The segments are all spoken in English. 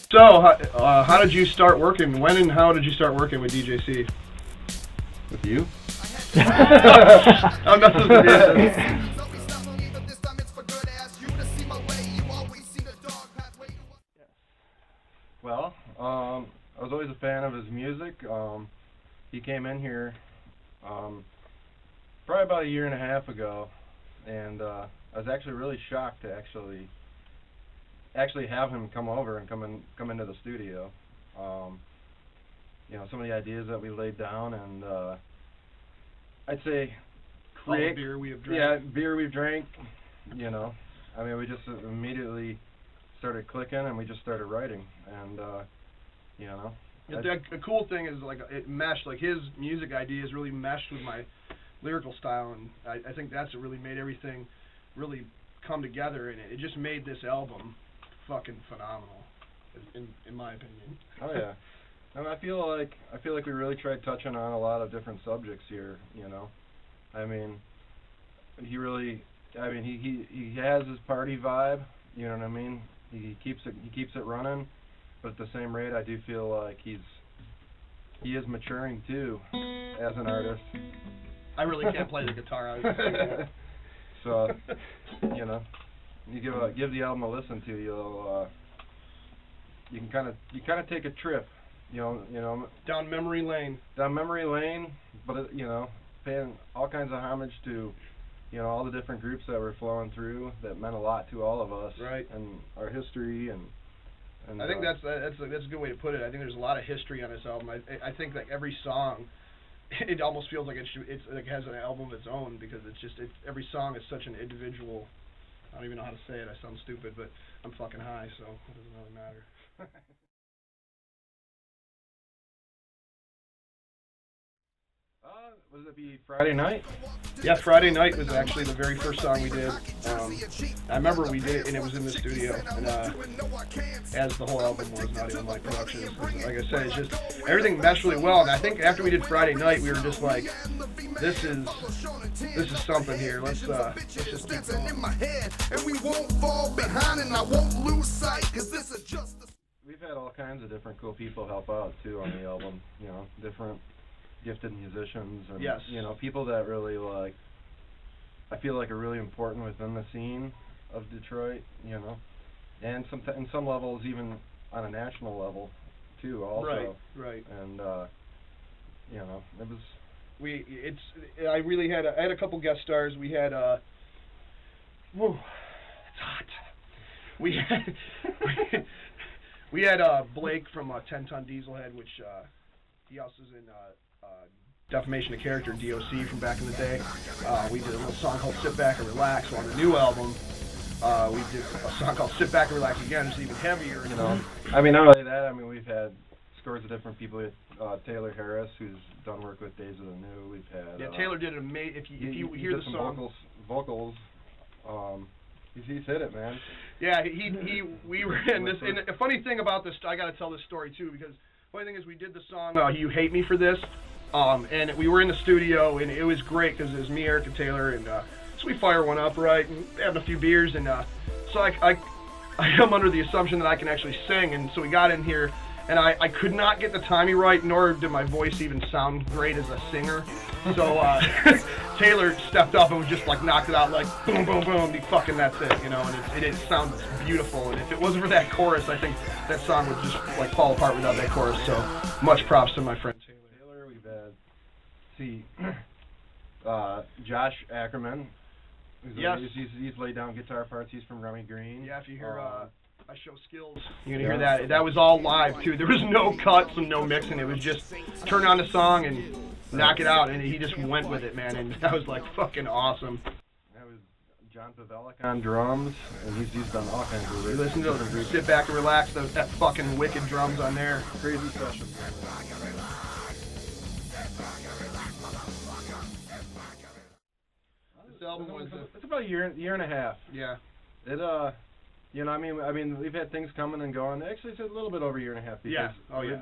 So, how did you start working? When and how did you start working with DJC? With you? I'm not supposed to be there. Well, I was always a fan of his music. He came in here probably about a year and a half ago, and I was actually really shocked to actually have him come over and come into the studio. You know, some of the ideas that we laid down, and I'd say create. All the beer we have drank. Yeah, beer we've drank. You know, I mean, we just immediately started clicking, and we just started writing, and you know. The cool thing is, like, it meshed, like, his music ideas really meshed with my lyrical style, and I think that's what really made everything really come together, and it just made this album fucking phenomenal, in my opinion. Oh yeah, and I feel like we really tried touching on a lot of different subjects here. You know, I mean, he has his party vibe. You know what I mean? He keeps it running, but at the same rate, I do feel like he is maturing too as an artist. I really can't play the guitar. I was just saying that. So, you know, you give the album a listen to, you can kind of take a trip, you know. Down memory lane. Down memory lane, but you know, paying all kinds of homage to, you know, all the different groups that were flowing through that meant a lot to all of us. Right. And our history and I think that's a good way to put it. I think there's a lot of history on this album. I think like every song, it almost feels like it's like it has an album of its own, because every song is such an individual. I don't even know how to say it. I sound stupid, but I'm fucking high, so it doesn't really matter. Was it be Friday night? Yeah, Friday night was actually the very first song we did. I remember we did it, and it was in the studio, and as the whole album was, not even my production. Like I said, it's just everything meshed really well. And I think after we did Friday night, we were just like, this is something here. Let's just keep going. We've had all kinds of different cool people help out too on the album. You know, different gifted musicians, and yes, you know, people that really I feel like are really important within the scene of Detroit, you know, and in some levels even on a national level too, also. Right. And you know, it was. I had a couple guest stars. We had whoa, it's hot. We had Blake from 10 Ton Dieselhead, which he also is in Defamation of Character, DOC, from back in the day. We did a little song called Sit Back and Relax. So on the new album, we did a song called Sit Back and Relax again, just even heavier. You know, I mean, not only that, I mean, we've had scores of different people. Taylor Harris, who's done work with Days of the New. We've had... Yeah, Taylor did an amazing... If you hear the song... Vocals. He's hit it, man. Yeah, we were in this... And the funny thing about this, I got to tell this story, too, because the funny thing is we did the song, You Hate Me For This, and we were in the studio, and it was great, because it was me, Eric, and Taylor, and so we fire one up, right, and having a few beers, and so I am under the assumption that I can actually sing, and so we got in here, and I could not get the timing right, nor did my voice even sound great as a singer. So Taylor stepped up and was just like knocked it out like boom, boom, boom. Fucking that's it, you know. And it sounds beautiful. And if it wasn't for that chorus, I think that song would just like fall apart without that chorus. So much props to my friend Taylor. We've had Josh Ackerman. Yes. He's laid down guitar parts. He's from Rummy Green. Yeah, if you hear I Show Skills, you're going to hear that. That was all live, too. There was no cuts and no mixing. It was just turn on the song and knock it out. And he just went with it, man. And that was, like, fucking awesome. That was John Pavelik on drums, and he's done all kinds of... You listen to those, Sit Back and Relax, that fucking wicked drums on there. Crazy session. This album was... It's about a year and a half. Yeah. It, you know, I mean, we've had things coming and going. Actually, it's a little bit over a year and a half. Yeah. Oh, yeah.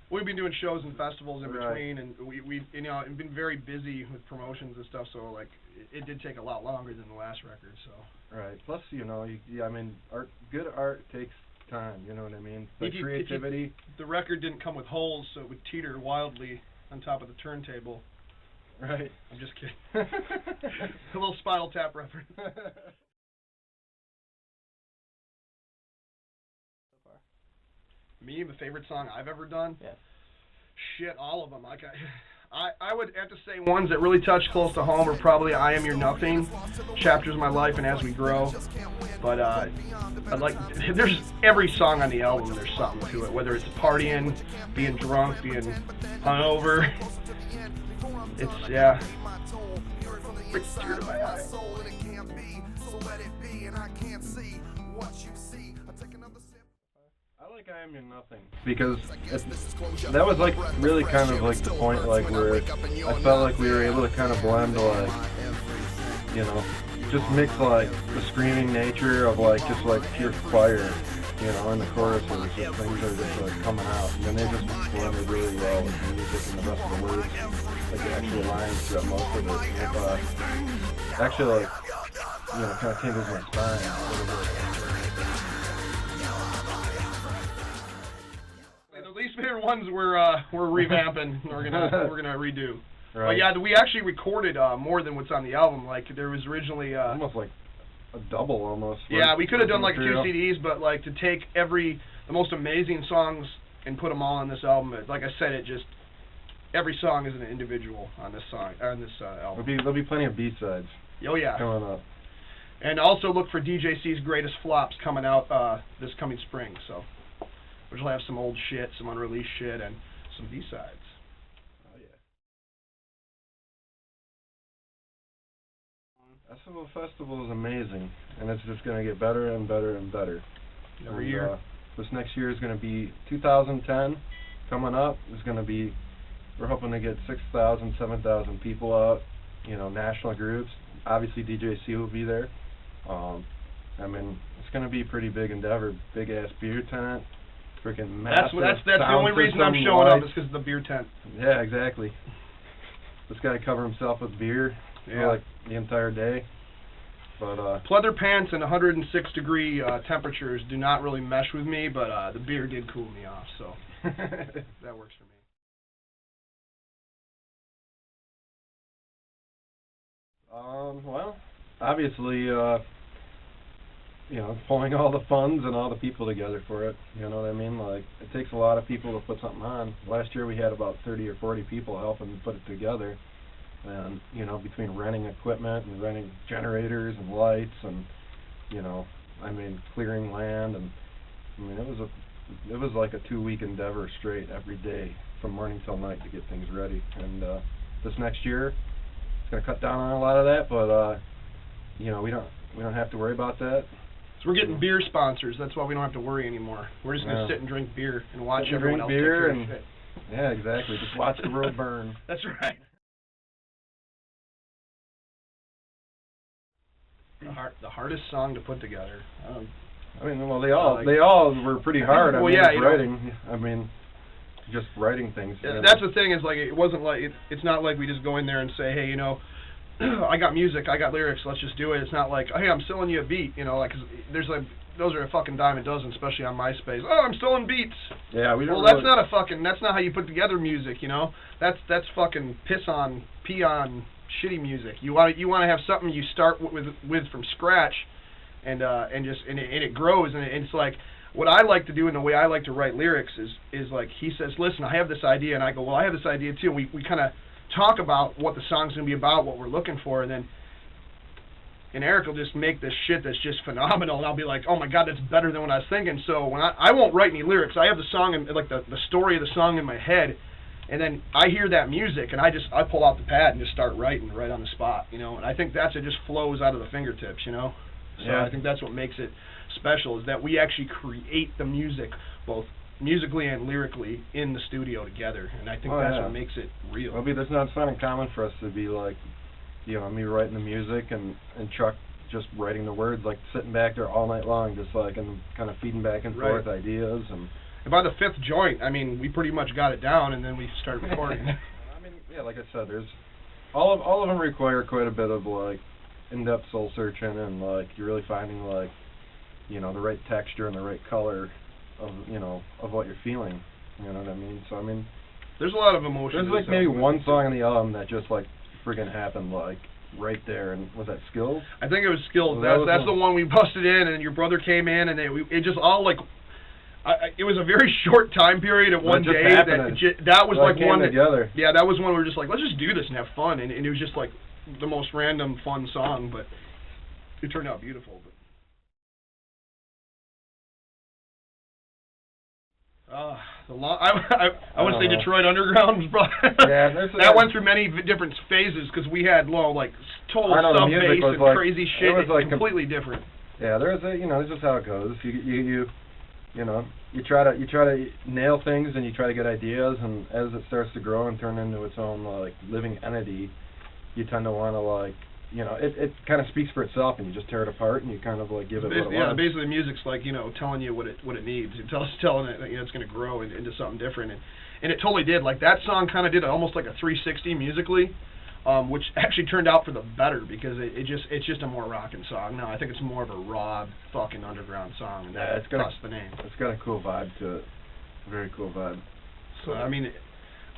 We've been doing shows and festivals in between, and we you know, been very busy with promotions and stuff. So like, it did take a lot longer than the last record. So. Right. Plus, you know, I mean, good art takes time. You know what I mean? The creativity. The record didn't come with holes, so it would teeter wildly on top of the turntable. Right. I'm just kidding. A little Spinal Tap reference. Me, the favorite song I've ever done? Yeah. Shit, all of them. Like I would have to say ones that really touch close to home are probably I Am Your Nothing, Chapters of My Life, and As We Grow. But there's every song on the album, there's something to it, whether it's partying, being drunk, being hungover. It's, yeah. Brings a tear to my eye. I like I Am Your Nothing because that was like really kind of like the point, like where I felt like we were able to kind of blend, like, you know, just mix like the screaming nature of like just like pure fire, you know, in the choruses, just things are just like coming out, and then they just blended really well with the music and the rest of the words, like the actual lines throughout most of it. Actually, like, you know, kind of tingles my spine a little bit. The least favorite ones we're revamping. We're gonna redo. Right. But yeah, we actually recorded more than what's on the album. Like there was originally almost like a double almost. Yeah, we could have done like material. 2 CDs, but like to take the most amazing songs and put them all on this album. Like I said, every song is an individual on this album. There'll be plenty of B-sides. Oh yeah. Coming up. And also look for DJC's greatest flops coming out this coming spring. So we'll have some old shit, some unreleased shit, and some B-sides. Oh yeah. Festival is amazing, and it's just going to get better and better and better. Every year. This next year is going to be 2010 coming up. We're hoping to get 6,000, 7,000 people out, you know, national groups. Obviously DJC will be there. I mean, it's going to be a pretty big endeavor. Big ass beer tent, freaking massive. That's the only reason I'm showing up is because of the beer tent. Yeah, exactly. This guy cover himself with beer, yeah, like the entire day. But pleather pants and 106-degree temperatures do not really mesh with me, but the beer did cool me off, so that works for me. Well, obviously, you know, pulling all the funds and all the people together for it. You know what I mean? Like, it takes a lot of people to put something on. Last year we had about 30 or 40 people helping put it together. And, you know, between renting equipment and renting generators and lights and, you know, I mean, clearing land, and, I mean, it was like a 2-week endeavor straight every day from morning till night to get things ready. And this next year, it's going to cut down on a lot of that, but, you know, we don't have to worry about that. So we're getting beer sponsors. That's why we don't have to worry anymore. We're just going to sit and drink beer and watch everyone else take care of shit. Yeah, exactly. Just watch the world burn. That's right. The hardest song to put together. I mean, well, they all were pretty hard. Well, I mean, yeah, just writing. I mean, just writing things. Yeah, that's the thing, is like it wasn't like it's not like we just go in there and say, hey, you know, I got music, I got lyrics, let's just do it. It's not like, hey, I'm selling you a beat, you know, like 'cause there's like those are a fucking dime a dozen, especially on MySpace. Oh, I'm selling beats. Yeah, we don't. Well, that's not how you put together music, you know. That's fucking pee on shitty music. You want to have something you start with from scratch, and it grows, and it's like what I like to do, and the way I like to write lyrics is like he says, listen, I have this idea, and I go, well, I have this idea too. And we kind of talk about what the song's gonna be about, what we're looking for, and Eric will just make this shit that's just phenomenal, and I'll be like, oh my god, that's better than what I was thinking. So when I won't write any lyrics, I have the song and like the story of the song in my head. And then I hear that music, and I pull out the pad and just start writing right on the spot, you know. And I think it just flows out of the fingertips, you know. So yeah. I think that's what makes it special, is that we actually create the music, both musically and lyrically, in the studio together. And I think that's what makes it real. Well, it's not uncommon for us to be like, you know, me writing the music and Chuck just writing the words, like sitting back there all night long, just like, and kind of feeding back and forth ideas. And by the 5th joint, I mean, we pretty much got it down, and then we started recording. I mean, yeah, like I said, there's all of them require quite a bit of like in-depth soul searching, and like you're really finding like, you know, the right texture and the right color of what you're feeling. You know what I mean? So I mean, there's a lot of emotion. There's like maybe one song on the album that just like friggin' happened like right there, and was that Skills? I think it was Skills. Well, that's the one we busted in, and your brother came in, and it just all like. It was a very short time period at one day. That was like one together. Yeah, that was one we were just like, let's just do this and have fun, and it was just like the most random fun song, but it turned out beautiful. But I would say Detroit Underground, but that went through many different phases because we had like total sub bass and like, crazy shit. It was like completely different. Yeah, there's this is how it goes. You try to nail things, and you try to get ideas, and as it starts to grow and turn into its own like living entity, you tend to want to like, it kind of speaks for itself, and you just tear it apart, and you kind of like give it what it wants. Yeah, basically the music's like, telling you what it needs. It's telling it that it's going to grow into something different, and it totally did. Like that song kind of did almost like a 360 musically. Which actually turned out for the better because it's just a more rockin' song. No, I think it's more of a raw fucking underground song, and that's the name. It's got a cool vibe to it. Very cool vibe. So I mean,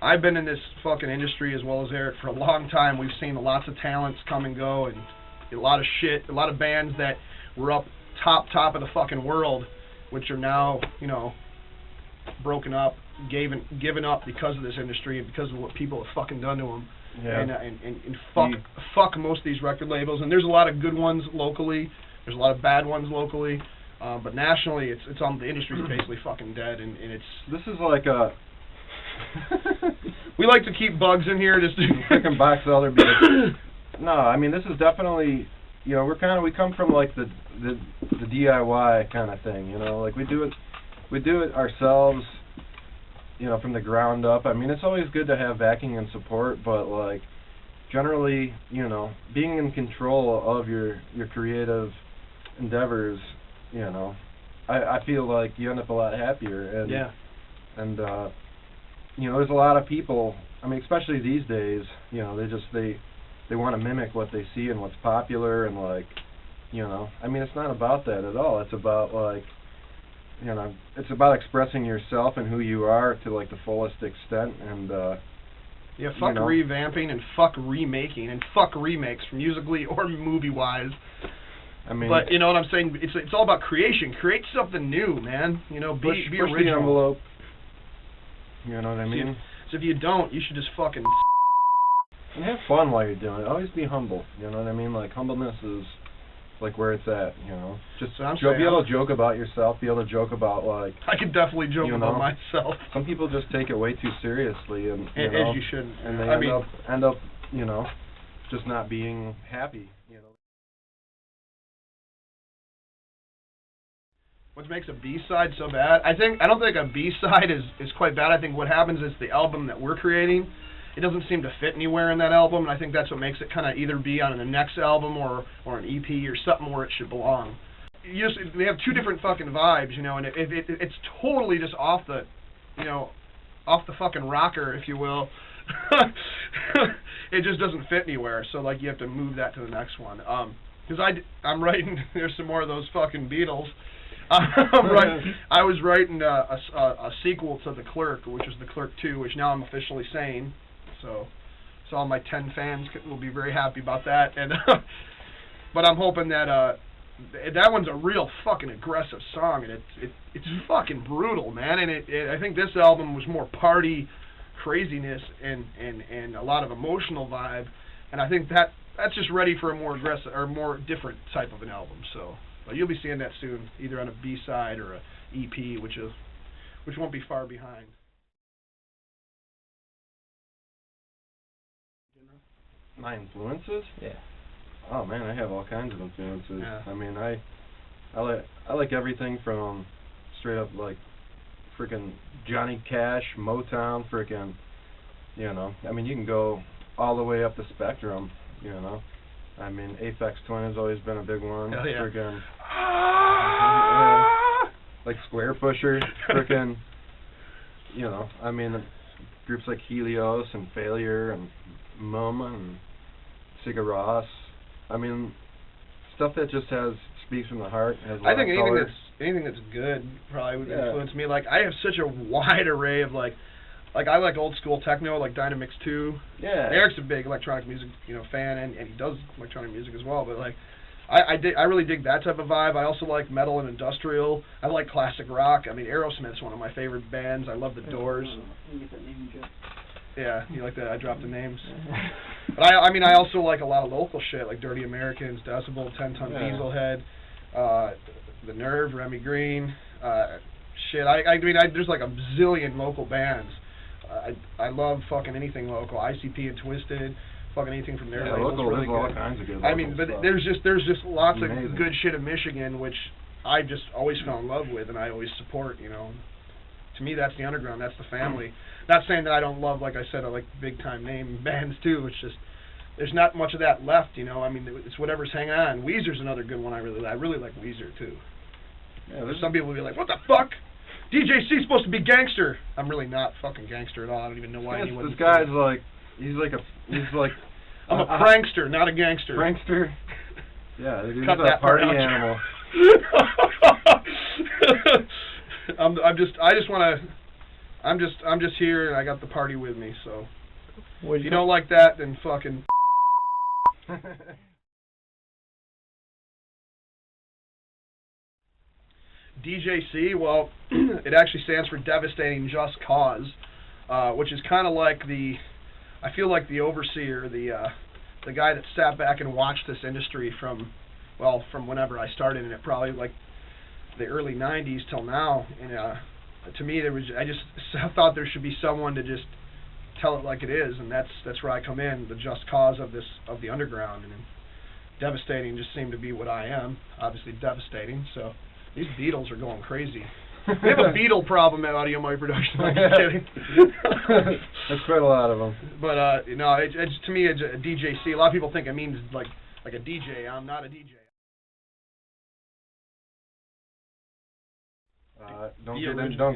I've been in this fucking industry as well as Eric for a long time. We've seen lots of talents come and go, and a lot of shit, a lot of bands that were up top of the fucking world, which are now broken up, given up because of this industry and because of what people have fucking done to them. Yeah. And fuck most of these record labels, and there's a lot of good ones locally. There's a lot of bad ones locally, but nationally, it's on the industry's basically fucking dead, and it's. This is like a. We like to keep bugs in here just to freaking box elder beats. No, I mean this is definitely, we come from like the DIY kind of thing, like we do it ourselves. From the ground up. I mean, it's always good to have backing and support, but like generally, being in control of your creative endeavors, I feel like you end up a lot happier. And yeah. And there's a lot of people. I mean, especially these days, they want to mimic what they see and what's popular, and like, I mean, it's not about that at all. It's about like. It's about expressing yourself and who you are to like the fullest extent, and yeah, fuck revamping and fuck remaking and fuck remakes, musically or movie wise. I mean, but you know what I'm saying? It's all about creation. Create something new, man. Be original. Push the envelope. You know what I mean? So if you don't, you should just fucking and have fun while you're doing it. Always be humble. You know what I mean? Like humbleness is. Like where it's at, Just be able to joke about yourself, be able to joke about like. I could definitely joke about myself. Some people just take it way too seriously, and as you shouldn't. And they end up, just not being happy, What makes a B-side so bad? I don't think a B-side is quite bad. I think what happens is the album that we're creating. It doesn't seem to fit anywhere in that album, and I think that's what makes it kind of either be on the next album or an EP or something where it should belong. They have two different fucking vibes, and it's totally just off the fucking rocker, if you will. It just doesn't fit anywhere, so like you have to move that to the next one. Because I'm writing, there's some more of those fucking Beatles. I was writing a sequel to The Clerk, which is The Clerk 2, which now I'm officially saying. So all my 10 fans will be very happy about that. And but I'm hoping that that one's a real fucking aggressive song, and it's fucking brutal, man. And I think this album was more party craziness and a lot of emotional vibe. And I think that's just ready for a more aggressive or more different type of an album. So but you'll be seeing that soon, either on a B-side or a EP, which won't be far behind. My influences? Yeah. Oh man, I have all kinds of influences. Yeah. I mean, I like everything from straight up like freaking Johnny Cash, Motown, freaking, I mean, you can go all the way up the spectrum, I mean, Aphex Twin has always been a big one. Hell yeah. Freaking, like Square Pusher, freaking, I mean, groups like Helios and Failure and Mum and Sigur Rós. I mean, stuff that just has speaks from the heart. Has a I lot think of anything that's good probably would Yeah. influence me. Like I have such a wide array of like I like old school techno, like Dynamix 2. Yeah. Eric's a big electronic music, fan, and he does electronic music as well. But like, I really dig that type of vibe. I also like metal and industrial. I like classic rock. I mean, Aerosmith's one of my favorite bands. I love the Doors. You get that name, Joe. Yeah, you like that? I dropped the names. But I mean, I also like a lot of local shit, like Dirty Americans, Decibel, 10 Ton Yeah. Dieselhead, The Nerve, Remy Green. Shit, I mean, there's like a zillion local bands. I love fucking anything local. ICP and Twisted, fucking anything from there. Yeah, label's local, really there's all good. kinds of good I mean, local but stuff. there's just lots Amazing. of good shit in Michigan, which I just always fell in love with, and I always support. To me, that's the underground. That's the family. Not saying that I don't love, like I said, I like big time name bands too. It's just there's not much of that left. I mean, it's whatever's hanging on. Weezer's another good one. I really like Weezer too. Yeah, There's some people will be like, what the fuck? DJC's supposed to be gangster. I'm really not fucking gangster at all. I don't even know why anyone. This guy's like, he's like I'm a prankster, not a gangster. prankster. Yeah, he's Cut a that part party out. animal. I'm just here and I got the party with me, so What if you don't like that, then fucking DJC, well, it actually stands for Devastating Just Cause, which is kind of like I feel like the overseer, the guy that sat back and watched this industry from whenever I started in it, probably like the early 90s till now. And to me, I just thought there should be someone to just tell it like it is, and that's where I come in, the just cause of the underground. And devastating just seemed to be what I am, obviously devastating. So these Beatles are going crazy. We have a Beatle problem at Audiomite Production. I'm just kidding. There's quite a lot of them. But it's to me, it's a DJC. A lot of people think it means like a DJ. I'm not a DJ. Don't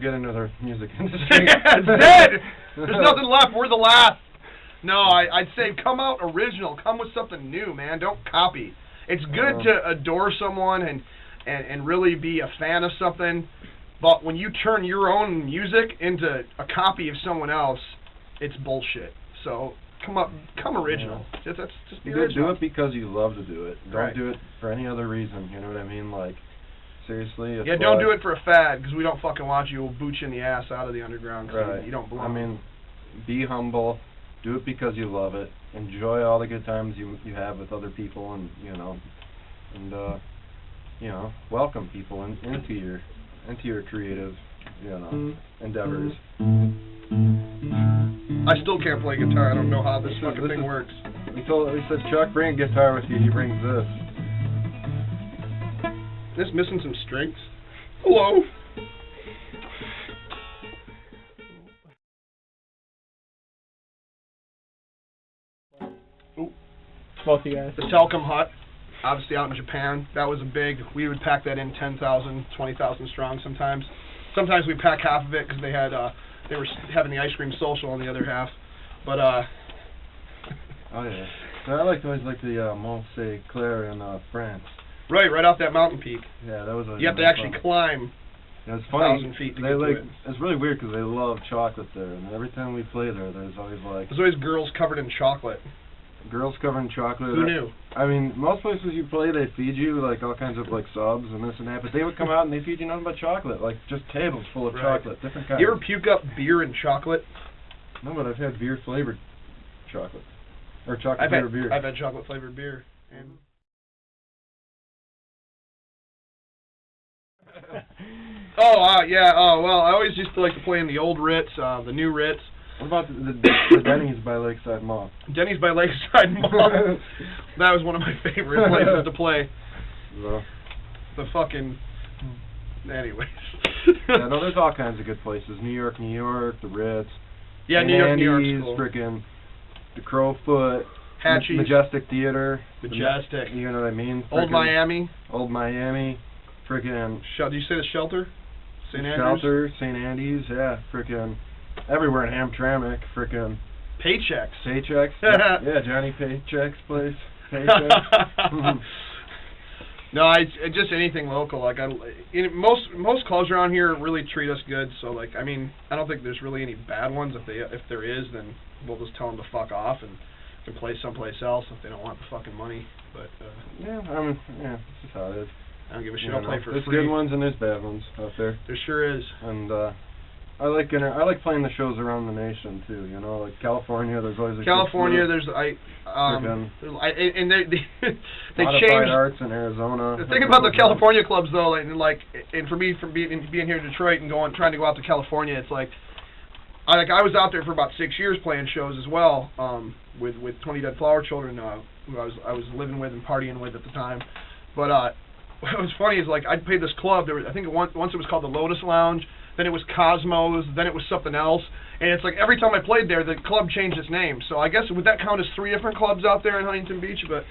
get into the music industry. Yeah, it's dead. There's nothing left. We're the last. No, I'd say come out original. Come with something new, man. Don't copy. It's good to adore someone and really be a fan of something, but when you turn your own music into a copy of someone else, it's bullshit. So come original. Yeah. Just be Do original. it because you love to do it. Don't Right. do it for any other reason. You know what I mean? Like, seriously. It's Yeah, don't do it for a fad, because we don't fucking want you. We'll boot you in the ass out of the underground, because Right. you don't belong. I mean, be humble. Do it because you love it. Enjoy all the good times you have with other people, and welcome people into your creative, endeavors. I still can't play guitar. I don't know how this fucking thing works. We said, Chuck, bring a guitar with you. He brings this. This missing some strings. Hello. Both you guys. The Telcom Hut, obviously out in Japan. That was a big. We would pack that in 10,000, 20,000 strong sometimes. Sometimes we pack half of it because they were having the ice cream social on the other half. But Oh yeah. So I always like the Mont Saint Clair in France. right off that mountain peak. Yeah, that was. You have to actually climb. Yeah, it's funny. 1,000 feet to They get to like. it. It's really weird because they love chocolate there, and every time we play there, there's always like There's always girls covered in chocolate. girls covered in chocolate. Who knew? I mean, most places you play, they feed you like all kinds of like subs and this and that, but they would come out and they feed you nothing but chocolate, like just tables full of Right. chocolate, different kinds. You ever puke up beer and chocolate? No, but I've had beer flavored chocolate or chocolate flavored beer. I've had chocolate flavored beer. And yeah. Oh, well, I always used to like to play in the old Ritz, the new Ritz. What about the Denny's by Lakeside Mall? Denny's by Lakeside Mall. That was one of my favorite places to play. So, The fucking... Anyways. yeah, no, there's all kinds of good places. New York, the Ritz. Yeah, New York's cool. Frickin' the Crowfoot. Hatchie's. Majestic Theater. Majestic. You know what I mean? Old Miami. Old Miami. Frickin' Did you say the Shelter? St. Andrews? Shelter, St. Andy's, yeah, frickin' everywhere in Hamtramck, frickin' Paychecks. Paychecks, yeah, Johnny Paycheck's place, Paychecks. No, it's just anything local. Like most clubs around here really treat us good. So like, I mean, I don't think there's really any bad ones. If there is, then we'll just tell them to fuck off and play someplace else if they don't want the fucking money. But yeah, I mean, yeah, that's just how it is. I don't give a shit. I'll play for there's free. There's good ones and there's bad ones out there. There sure is. And I like playing the shows around the nation too. You know, like California. There's always California. There's and they changed arts in Arizona. The thing about the California clubs though, and for me from being here in Detroit and trying to go out to California, it's like I was out there for about 6 years playing shows as well, with 20 Dead Flower Children, who I was living with and partying with at the time. But what was funny is like I'd play this club. I think once it was called the Lotus Lounge. Then it was Cosmos, then it was something else, and it's like every time I played there, the club changed its name. So I guess would that count as 3 different clubs out there in Huntington Beach? But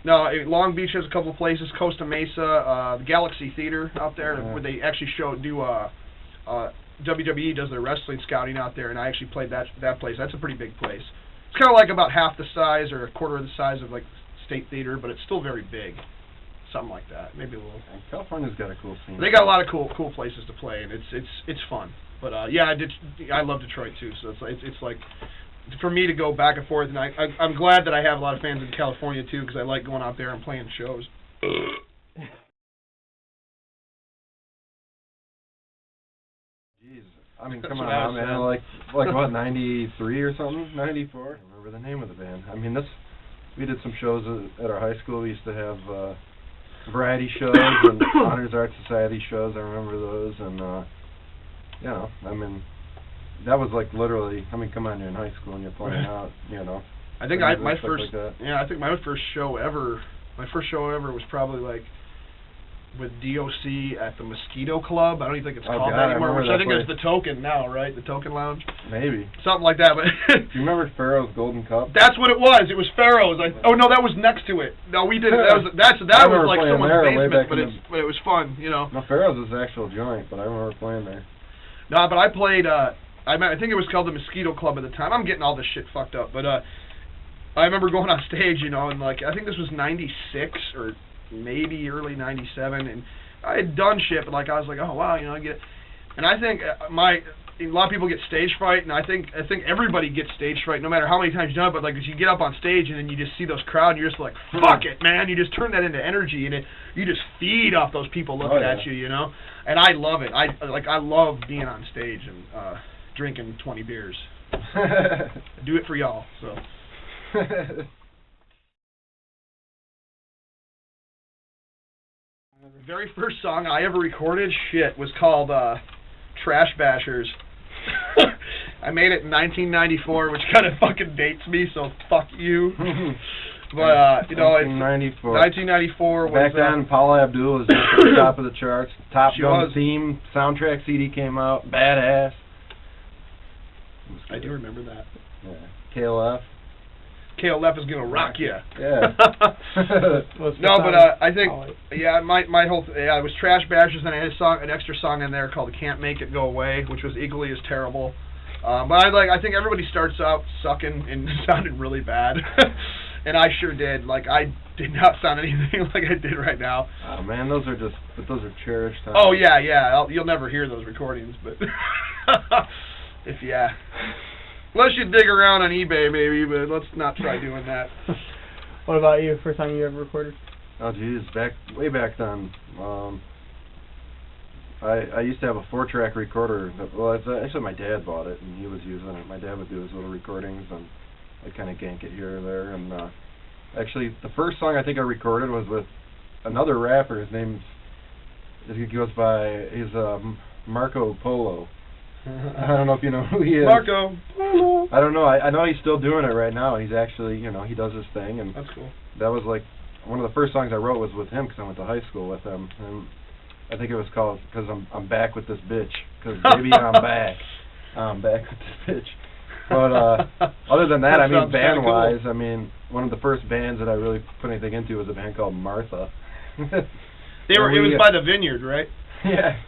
no, Long Beach has a couple of places, Costa Mesa, the Galaxy Theater out there, where they actually WWE does their wrestling scouting out there, and I actually played that place. That's a pretty big place. It's kind of like about half the size or a quarter of the size of like State Theater, but it's still very big. Something like that, maybe a little. California's got a cool scene. They got a lot of cool places to play, and it's fun. But yeah, I love Detroit too. So it's like for me to go back and forth, and I'm glad that I have a lot of fans in California too, because I like going out there and playing shows. Jeez, I mean, come on, man. Like what, 93 or something, 94? I don't remember the name of the band. I mean, we did some shows at our high school. We used to have variety shows and Honors Art Society shows. I remember those, and you know, I mean, that was like literally. I mean, come on, you're in high school and you're playing out. You know. I think my first show ever was probably like with DOC at the Mosquito Club. I don't even think it's called that anymore, which I think is the Token now, right? The Token Lounge? Maybe. Something like that. But do you remember Pharaoh's Golden Cup? That's what it was. It was Pharaoh's. Oh no, that was next to it. No, we didn't. That was like someone's basement, but it was fun, you know. No, Pharaoh's is the actual joint, but I remember playing there. No, but I played. I think it was called the Mosquito Club at the time. I'm getting all this shit fucked up, but I remember going on stage, you know, and like I think this was '96 or maybe early '97, and I had done shit, but like I was like, oh wow, you know, I get it. And I think a lot of people get stage fright, and I think everybody gets stage fright, no matter how many times you've done it. But like, as you get up on stage and then you just see those crowds, you're just like, fuck it, man. You just turn that into energy, and you just feed off those people looking at you, you know. And I love it. I love being on stage and drinking 20 beers. I do it for y'all. So. The very first song I ever recorded, was called Trash Bashers. I made it in 1994, which kind of fucking dates me, so fuck you. But, you know, 1994 was... Back then, Paula Abdul was just at the top of the charts. Top Gun theme, soundtrack CD came out, badass. I do remember that. Yeah. KLF. KLF is gonna rock you. Yeah. No, but I think my whole it was Trash Bashers, and I had an extra song in there called "Can't Make It Go Away," which was equally as terrible. But I think everybody starts out sucking and sounded really bad, and I sure did. Like I did not sound anything like I did right now. Oh man, those are cherished times. Oh yeah. You'll never hear those recordings, but unless you dig around on eBay, maybe, but let's not try doing that. What about you? First time you ever recorded? Oh, geez, way back then. I used to have a 4-track recorder. Actually, my dad bought it, and he was using it. My dad would do his little recordings, and I'd kind of gank it here or there. And actually, the first song I think I recorded was with another rapper. His name's Marco Polo. I don't know if you know who he is. Marco. I don't know. I know he's still doing it right now. He's actually, you know, he does his thing, and that's cool. That was like one of the first songs I wrote was with him because I went to high school with him, and I think it was called "Cause I'm Back with This Bitch." Cause baby, I'm back. I'm back with this bitch. But other than that, I mean, band-wise, cool. I mean, one of the first bands that I really put anything into was a band called Martha. It was by the Vineyard, right? Yeah.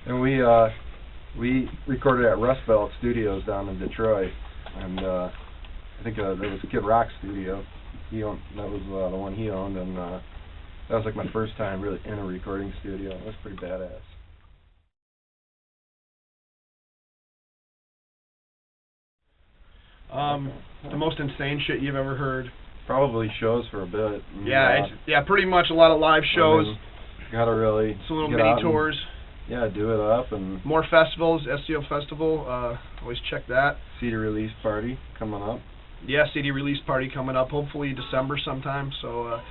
And we recorded at Rust Belt Studios down in Detroit, and I think there was Kid Rock's studio. That was the one he owned, and That was like my first time really in a recording studio. It was pretty badass. The most insane shit you've ever heard? Probably shows for a bit. Yeah, pretty much a lot of live shows. Gotta really some little mini tours. Yeah, do it up and more festivals. SEO Festival. Always check that. CD release party coming up. Yeah, CD release party coming up. Hopefully December sometime. So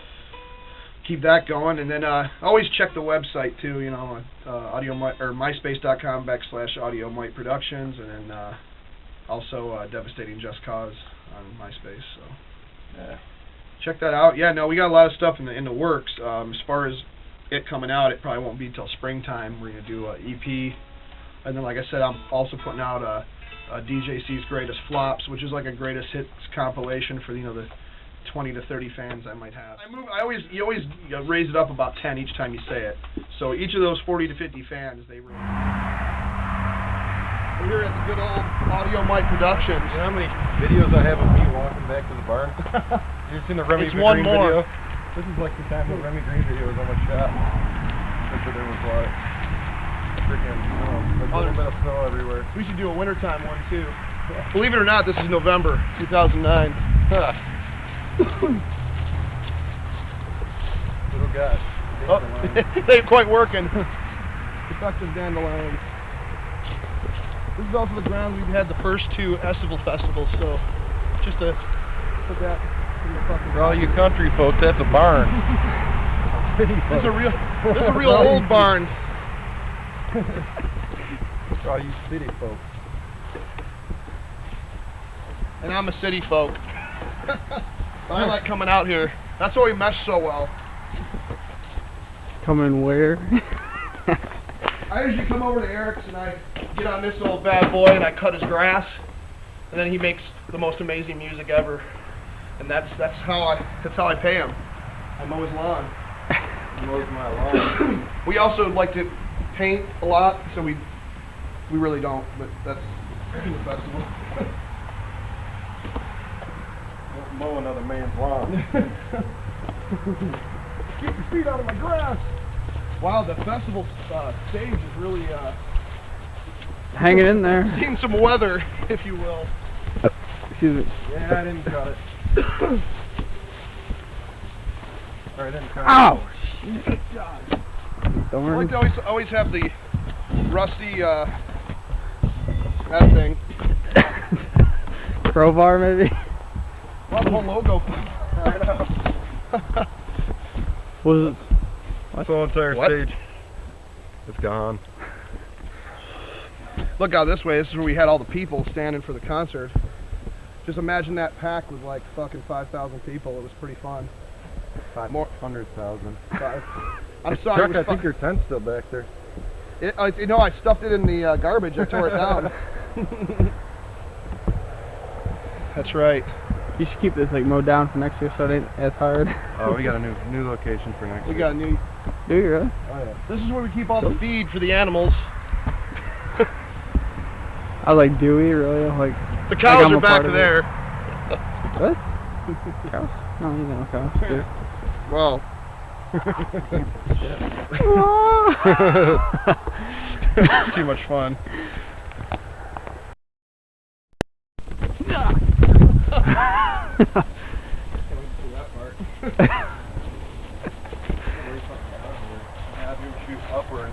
keep that going, and then always check the website too. You know, Audiomite or MySpace.com/Audiomite Productions, and then also Devastating Just Cause on MySpace. So yeah, check that out. Yeah, no, we got a lot of stuff in the works. As far as it coming out, it probably won't be till springtime. We're gonna do a EP, and then like I said, I'm also putting out a DJC's Greatest Flops, which is like a greatest hits compilation for the 20 to 30 fans I might have. You always raise it up about 10 each time you say it. So each of those 40 to 50 fans, they really. We're here at the good old Audiomite Productions. You know how many videos I have of me walking back to the barn? You ever seen the Remy Green video? This is like the time the Remy Green video was almost shot. Except there was like freaking like a little bit of snow everywhere. We should do a wintertime one too. Believe it or not, this is November 2009. Little guy. Oh, they ain't quite working. Effective dandelions. This is also the ground we've had the first two Estival festivals, so just to put that in the fucking. For all you country folks, that's a barn. This is a real old barn. For all you city folks. And I'm a city folk. I like coming out here. That's why we mesh so well. Coming where? I usually come over to Eric's and I get on this old bad boy and I cut his grass, and then he makes the most amazing music ever. And that's how I pay him. I mow his lawn. He mows my lawn. We also like to paint a lot, so we really don't, but that's the festival. Don't mow another man's lawn. Get your feet out of my grass. Wow, the festival stage is really hanging in there. Seeing some weather, if you will. Excuse me. Yeah, I didn't cut it. Or I didn't cut it. Ow! God. Don't I worry. like to always have the rusty that thing. Crowbar, maybe? Well, the whole logo. I know. Was it? This whole entire stage is gone. Look out this way. This is where we had all the people standing for the concert. Just imagine that pack with like fucking 5,000 people. It was pretty fun. 500,000. I'm sorry. Chuck, I think your tent's still back there. You know, I stuffed it in the garbage. I tore it down. That's right. You should keep this like mowed down for next year so it ain't as hard. Oh, we got a new location for next year. We got a new. Do you really? Oh yeah. This is where we keep all the feed for the animals. I like Dewey, really. Like The cows I'm are a back part of there. What? Cows? No, you got no cows. Dude. Well. Too much fun. Have him shoot upwards,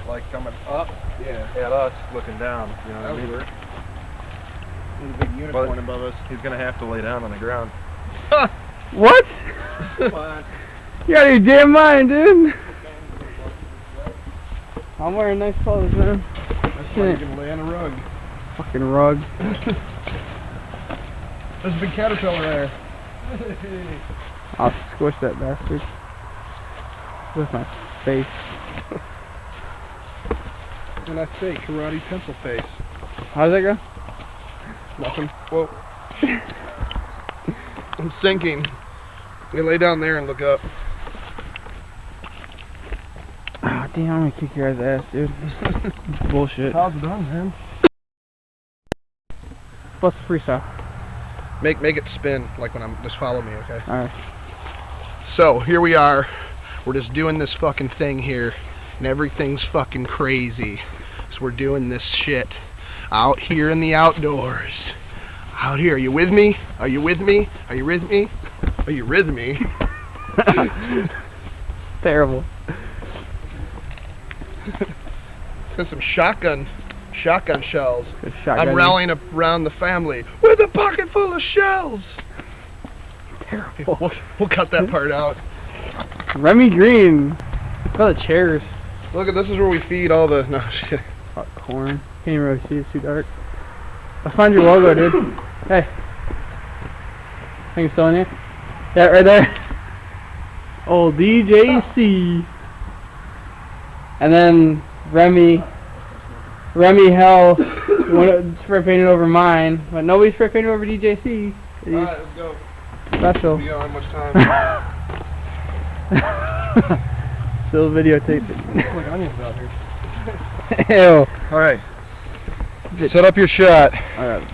like coming up Yeah. at us, looking down. You know what I mean? There's a big unicorn above us. He's gonna have to lay down on the ground. What? You out of your damn mind, dude. I'm wearing nice clothes, man. That's why you can lay on a rug. Fucking rug. There's a big caterpillar there. I'll squish that bastard with my face. And I say karate pencil face. How's that go? Nothing. Whoa. I'm sinking. You lay down there and look up. Ah, damn, I'm gonna kick your guys' ass, dude. Bullshit. How's it done, man? What's the freestyle? Make it spin like when I'm. Just follow me, okay? Alright. So here we are. We're just doing this fucking thing here, and everything's fucking crazy. So we're doing this shit out here in the outdoors. Out here, are you with me? Are you with me? Are you with me? Are you with me? Terrible. Got some shotgun shells. Good shotgun. I'm rallying around the family with a pocket full of shells. Terrible. We'll cut that part out. Remy Green. Look at the chairs. Look at this is where we feed all the shit. Corn. Can't even really see, it's too dark. I found your logo, dude. Hey. I think it's still in here. Yeah, right there. Old DJC. And then Remy Hell spray painted over mine, but nobody spray painted over DJC. Alright, let's go. Special. We don't have much time. Still videotaped it. Like onions out here. Ew. Alright. Set up your shot. Alright.